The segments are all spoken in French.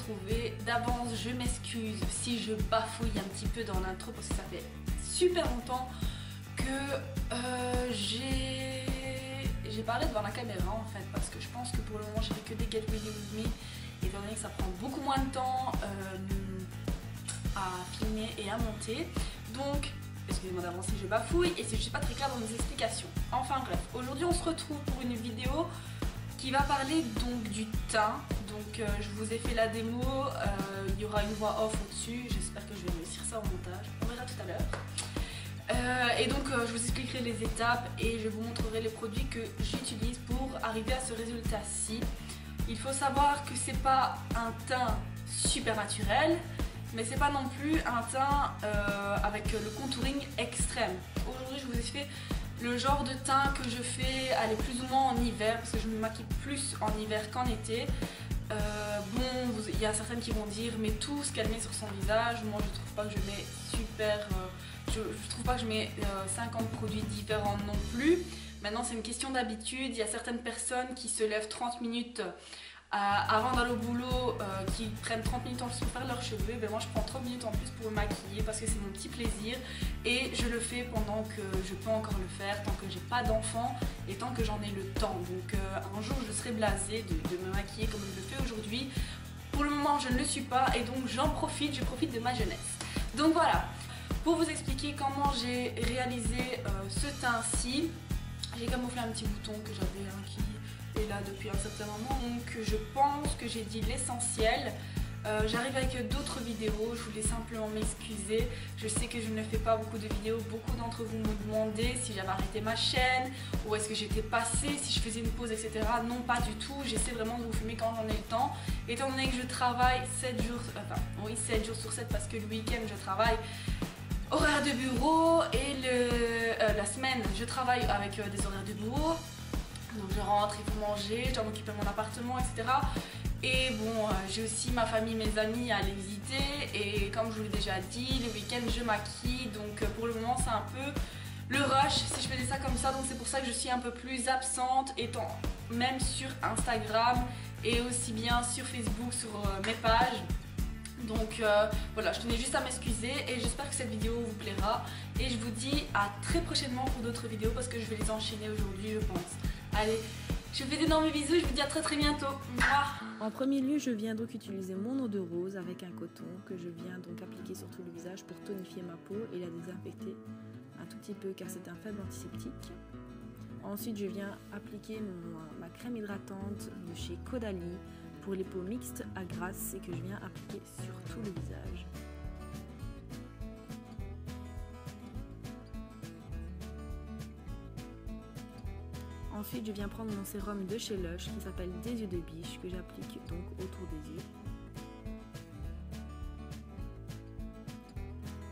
retrouver. D'avance, je m'excuse si je bafouille un petit peu dans l'intro parce que ça fait super longtemps que j'ai parlé devant la caméra en fait, parce que je pense que pour le moment j'ai fait que des Get Ready With Me, étant donné que ça prend beaucoup moins de temps à filmer et à monter. Donc, excusez-moi d'avance si je bafouille et si je suis pas très claire dans mes explications. Enfin bref, aujourd'hui on se retrouve pour une vidéo qui va parler donc du teint. Donc je vous ai fait la démo, il y aura une voix off au-dessus, j'espère que je vais réussir ça au montage, on verra tout à l'heure. Et donc je vous expliquerai les étapes et je vous montrerai les produits que j'utilise pour arriver à ce résultat-ci. Il faut savoir que c'est pas un teint super naturel, mais c'est pas non plus un teint avec le contouring extrême. Aujourd'hui je vous ai fait le genre de teint que je fais, aller plus ou moins en hiver, parce que je me maquille plus en hiver qu'en été. Bon, il y a certaines qui vont dire mais tout ce qu'elle met sur son visage, moi je trouve pas que je mets super, je trouve pas que je mets 50 produits différents non plus. Maintenant c'est une question d'habitude, il y a certaines personnes qui se lèvent 30 minutes avant d'aller au boulot, qui prennent 30 minutes en plus pour faire leurs cheveux. Ben moi je prends 30 minutes en plus pour me maquiller parce que c'est mon petit plaisir et je le fais pendant que je peux encore le faire, tant que j'ai pas d'enfant et tant que j'en ai le temps. Donc un jour je serai blasée de me maquiller comme je le fais aujourd'hui. Pour le moment je ne le suis pas et donc je profite de ma jeunesse. Donc voilà, pour vous expliquer comment j'ai réalisé ce teint-ci, j'ai camouflé un petit bouton que j'avais qui est là depuis un certain moment, donc je pense que j'ai dit l'essentiel. J'arrive avec d'autres vidéos, je voulais simplement m'excuser. Je sais que je ne fais pas beaucoup de vidéos, beaucoup d'entre vous me demandaient si j'avais arrêté ma chaîne, où est-ce que j'étais passée, si je faisais une pause, etc. Non, pas du tout, j'essaie vraiment de vous filmer quand j'en ai le temps. Étant donné que je travaille 7 jours, oui 7 jours sur 7 parce que le week-end je travaille horaire de bureau et la semaine je travaille avec des horaires de bureau. Donc je rentre, il faut manger, je dois m'occuper de mon appartement, etc. Et bon, j'ai aussi ma famille, mes amis à aller visiter. Et comme je vous l'ai déjà dit, le week-end je maquille. Donc pour le moment c'est un peu le rush si je faisais ça comme ça. Donc c'est pour ça que je suis un peu plus absente, étant même sur Instagram et aussi bien sur Facebook, sur mes pages. Donc voilà, je tenais juste à m'excuser et j'espère que cette vidéo vous plaira. Et je vous dis à très prochainement pour d'autres vidéos parce que je vais les enchaîner aujourd'hui je pense. Allez, je vous fais d'énormes bisous et je vous dis à très bientôt. Mouah. En premier lieu, je viens donc utiliser mon eau de rose avec un coton que je viens donc appliquer sur tout le visage pour tonifier ma peau et la désinfecter un tout petit peu car c'est un faible antiseptique. Ensuite, je viens appliquer ma crème hydratante de chez Caudalie pour les peaux mixtes à grasse et que je viens appliquer sur tout le visage. Ensuite, je viens prendre mon sérum de chez Lush qui s'appelle des yeux de biche que j'applique donc autour des yeux.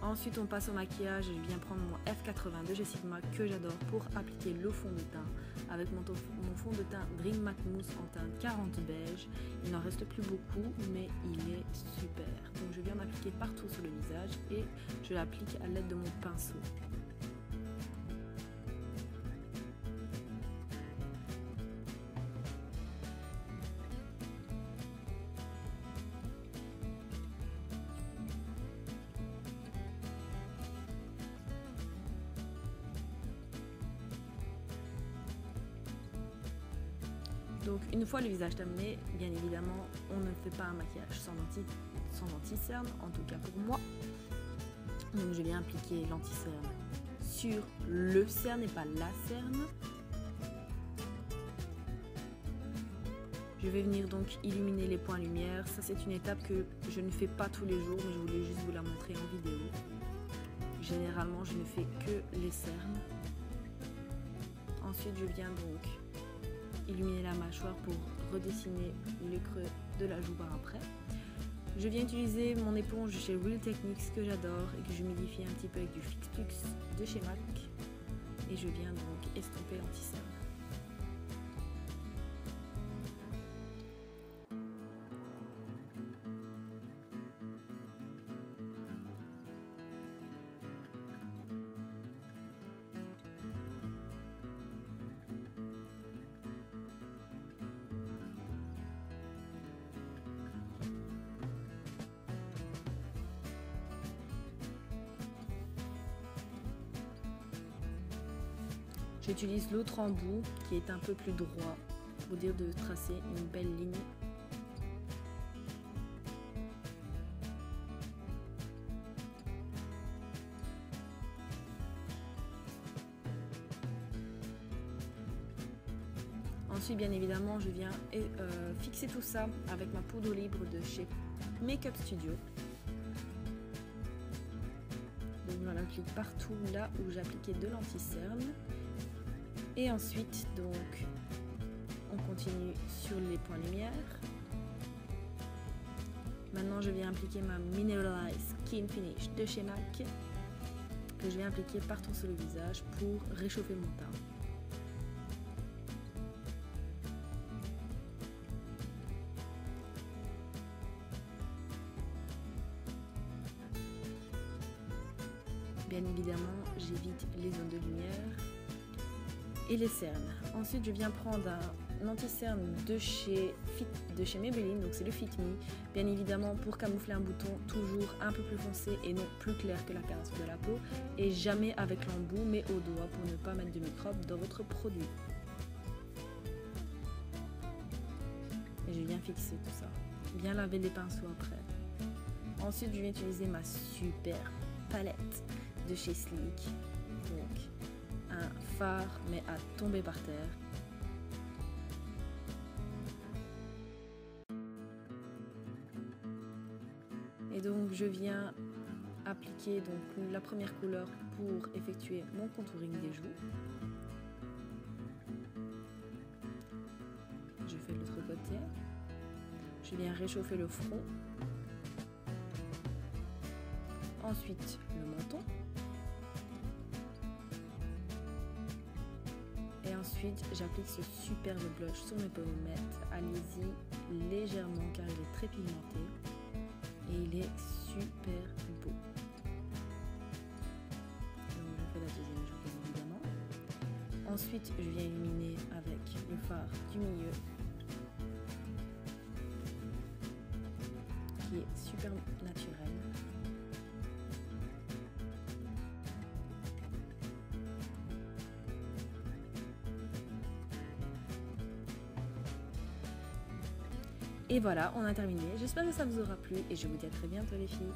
Ensuite, on passe au maquillage et je viens prendre mon F80 de chez Sigma que j'adore pour appliquer le fond de teint avec mon fond de teint Dream Matte Mousse en teinte 40 beige. Il n'en reste plus beaucoup mais il est super. Donc je viens m'appliquer partout sur le visage et je l'applique à l'aide de mon pinceau. Donc une fois le visage terminé, bien évidemment, on ne fait pas un maquillage sans anti-cerne, en tout cas pour moi. Donc je viens appliquer l'anti-cerne sur le cerne et pas la cerne. Je vais venir donc illuminer les points lumière. Ça c'est une étape que je ne fais pas tous les jours, mais je voulais juste vous la montrer en vidéo. Généralement je ne fais que les cernes. Ensuite je viens donc illuminer la mâchoire pour redessiner le creux de la joue par après. Je viens utiliser mon éponge chez Real Techniques que j'adore et que je humidifie un petit peu avec du Fix Plus de chez MAC. Et je viens donc estomper l'anti-cerne. J'utilise l'autre embout qui est un peu plus droit pour dire de tracer une belle ligne. Ensuite, bien évidemment, je viens fixer tout ça avec ma poudre libre de chez Makeup Studio. Donc, j'en applique partout là où j'ai appliqué de l'anti-cerne. Et ensuite, donc, on continue sur les points lumière. Maintenant, je viens appliquer ma Mineralize Skin Finish de chez MAC, que je viens appliquer partout sur le visage pour réchauffer mon teint. Bien évidemment, j'évite les zones de lumière et les cernes. Ensuite, je viens prendre un anti-cerne de chez Maybelline, donc c'est le Fit Me. Bien évidemment, pour camoufler un bouton, toujours un peu plus foncé et non plus clair que la carapace de la peau. Et jamais avec l'embout, mais au doigt pour ne pas mettre de microbes dans votre produit. Et je viens fixer tout ça. Bien laver les pinceaux après. Ensuite, je viens utiliser ma super palette de chez Sleek, donc un fard mais à tomber par terre. Et donc je viens appliquer donc la première couleur pour effectuer mon contouring des joues. Je fais l'autre côté. Je viens réchauffer le front. Ensuite le menton. Et ensuite, j'applique ce superbe blush sur mes pommettes. Allez-y légèrement car il est très pigmenté et il est super beau. Donc, je fais la deuxième joue bien évidemment. Ensuite, je viens illuminer avec le fard du milieu qui est super naturel. Et voilà, on a terminé. J'espère que ça vous aura plu et je vous dis à très bientôt les filles.